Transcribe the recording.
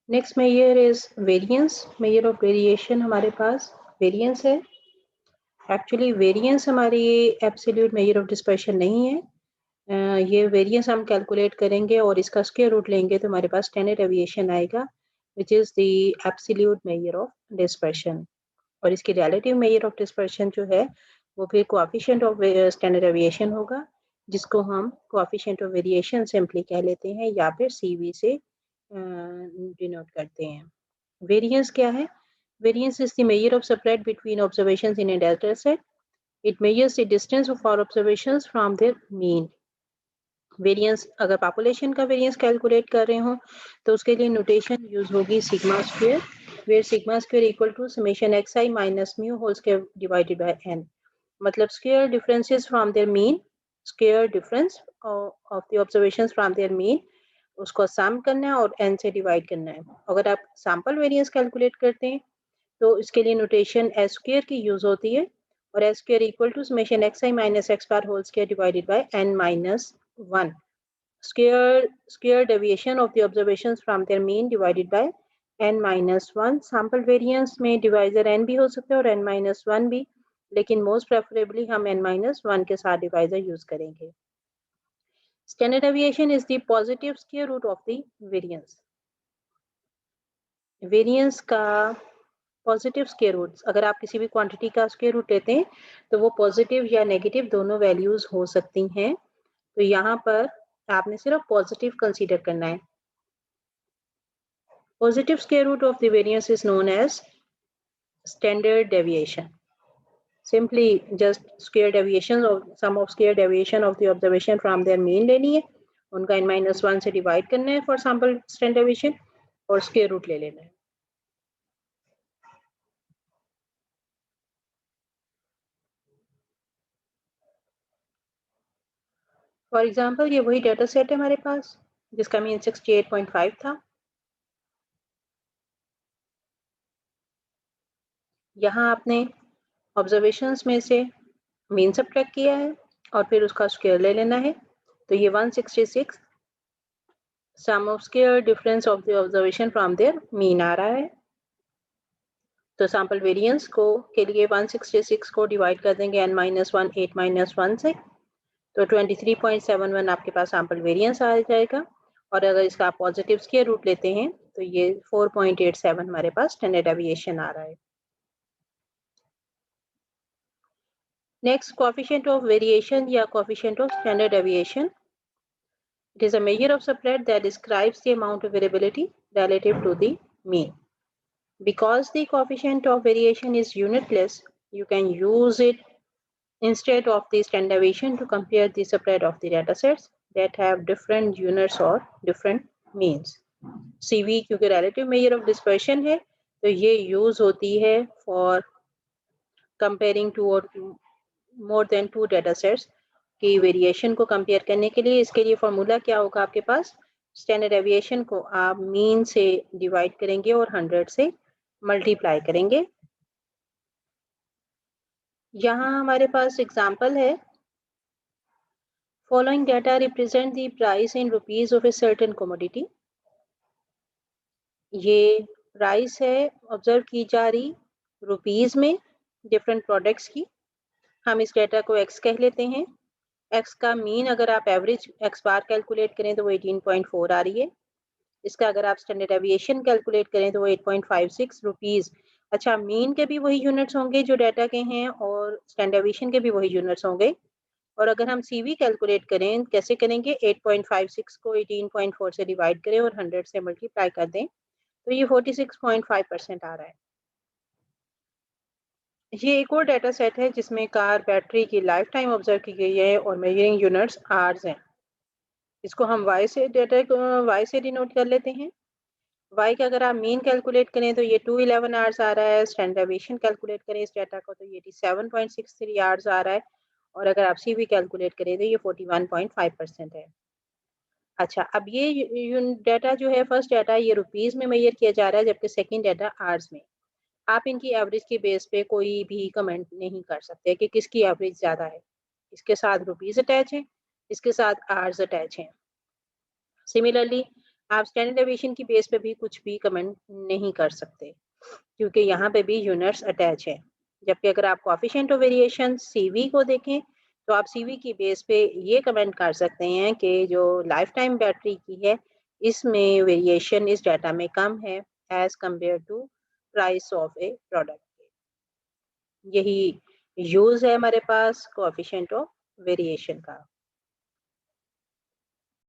Next measure is variance. Measure of variation हमारे पास variance है। एक्चुअली वेरिएंस हमारी एब्सोल्यूट मेजर ऑफ डिस्पर्शन नहीं है। ये वेरिएंस हम कैलकुलेट करेंगे और इसका स्क्वायर रूट लेंगे तो हमारे पास स्टैंडर्ड डेविएशन आएगा which is the absolute measure of dispersion. और इसकी रिलेटिव मेजर ऑफ डिस्पर्शन जो है वो फिर कोएफिशिएंट ऑफ स्टैंडर्ड डेविएशन होगा, जिसको हम कोएफिशिएंट ऑफ वेरिएशन सिंपली कह लेते हैं या फिर CV से डिनोट करते हैं। वेरिएंस क्या है? Variance is the measure of spread between observations in a data set. It measures the distance of our observations from their mean. Variance अगर पॉपुलेशन का वेरिएंस कैलकुलेट कर रहे हो तो उसके लिए नोटेशन यूज होगी sigma square, where sigma square equal to summation xi minus mu whole square divided by n। मतलब square differences from their mean, square difference of the observations from their mean, उसको sum करना है और n से divide करना है। अगर आप सैंपल वेरिएंस कैलकुलेट करते हैं तो इसके लिए नोटेशन एस स्क्वायर की यूज होती है और S square equal to summation xi minus x bar whole square divided by n minus 1। Square deviation of the observations from their mean divided by n minus 1। Sample variance में divisor n भी हो सकता है और n minus 1 भी, लेकिन most preferably हम n minus 1 के साथ डिवाइजर यूज करेंगे। Standard deviation is the positive square root of the variance. Variance का पॉजिटिव स्क्वायर रूट, अगर आप किसी भी क्वांटिटी का स्क्वायर रूट लेते हैं तो वो पॉजिटिव या नेगेटिव दोनों वैल्यूज हो सकती हैं। तो यहाँ पर आपने सिर्फ पॉजिटिव कंसीडर करना है। Positive square root of the variance is known as standard deviation. Simply just square deviation और sum of square deviation of the observation from their mean लेनी है, उनका n-1 से डिवाइड करना है फॉर सैंपल स्टैंडर्ड डेविएशन और square root ले लेना है। फॉर एग्जाम्पल ये वही डेटा सेट है हमारे पास जिसका मीन 68.5 था। यहाँ आपने ऑब्जर्वेशंस में से मीन सबट्रैक्ट किया है और फिर उसका स्क्वायर ले लेना है, तो ये 166 sum of square difference of the observation from their mean आ रहा है। तो सैंपल वेरिएंस को के लिए 166 को डिवाइड कर देंगे n-1 8-1 से, तो 23.71 आपके पास सैंपल वेरिएंस आ जाएगा। और अगर इसका आप पॉजिटिव स्क्वायर रूट लेते हैं तो ये 4.87 हमारे पास स्टैंडर्ड डेविएशन आ रहा है। नेक्स्ट कोएफिशिएंट ऑफ वेरिएशन या coefficient of standard deviation. It is a measure of spread that describes the amount of variability relative to the mean. Because the coefficient of variation is unitless, you can use it instead of the standard deviation to compare the spread of the datasets that have different units or different means. CV क्योंकि relative measure of dispersion है तो ये use होती है for comparing two or more than two datasets की variation को compare करने के लिए। इसके लिए फॉर्मूला क्या होगा आपके पास, स्टैंडर्ड डेविएशन को आप मीन से डिवाइड करेंगे और 100 से मल्टीप्लाई करेंगे। यहाँ हमारे पास एग्जांपल है, following data represent the price in rupees of a certain commodity. ये प्राइस है ऑब्जर्व की जा रही रुपीज में डिफरेंट प्रोडक्ट्स की। हम इस डाटा को एक्स कह लेते हैं। एक्स का मीन अगर आप एवरेज एक्स बार कैलकुलेट करें तो वो 18.4 आ रही है। इसका अगर आप स्टैंडर्ड डेविएशन कैलकुलेट करें तो वो 8.56 रुपीज। अच्छा, मीन के भी वही यूनिट्स होंगे जो डाटा के हैं और स्टैंडर्ड डेविएशन के भी वही यूनिट्स होंगे। और अगर हम सीवी कैलकुलेट करें कैसे करेंगे, 8.56 को 18.4 से डिवाइड करें और 100 से मल्टीप्लाई कर दें तो ये 46.5% आ रहा है। ये एक और डाटा सेट है जिसमें कार बैटरी की लाइफ टाइम ऑब्जर्व की गई है और मेजरिंग यूनिट्स आवर्स हैं। इसको हम वाई से डिनोट कर लेते हैं। वाई का अगर आप मीन कैलकुलेट करें तो ये 211 आवर्स आ रहा है। स्टैंडर्ड डेविएशन कैलकुलेट करें इस डाटा को तो ये 87.63 आवर्स आ रहा है। और अगर आप सीवी कैलकुलेट करें तो ये 41.5% है। अच्छा, अब ये डाटा जो है फर्स्ट डाटा ये रुपीज में मेजर किया जा रहा है जबकि सेकंड डाटा आवर्स में। आप इनकी एवरेज के बेस पे कोई भी कमेंट नहीं कर सकते कि किसकी एवरेज ज़्यादा है। इसके साथ रुपीज अटैच है, इसके साथ आवर्स अटैच हैं। सिमिलरली आप स्टैंडर्ड डेविएशन की बेस पे भी कुछ भी कमेंट नहीं कर सकते, क्योंकि यहाँ पे भी यूनिट्स अटैच है। जबकि अगर आप कोएफिशिएंट ऑफ वेरिएशन सीवी को देखें, तो आप सीवी की बेस पे ये कमेंट कर सकते हैं कि जो लाइफ टाइम बैटरी की है, इसमें वेरिएशन इस डाटा में कम है as compare to price of a product. यही यूज है हमारे पास कोएफिशिएंट ऑफ वेरिएशन का।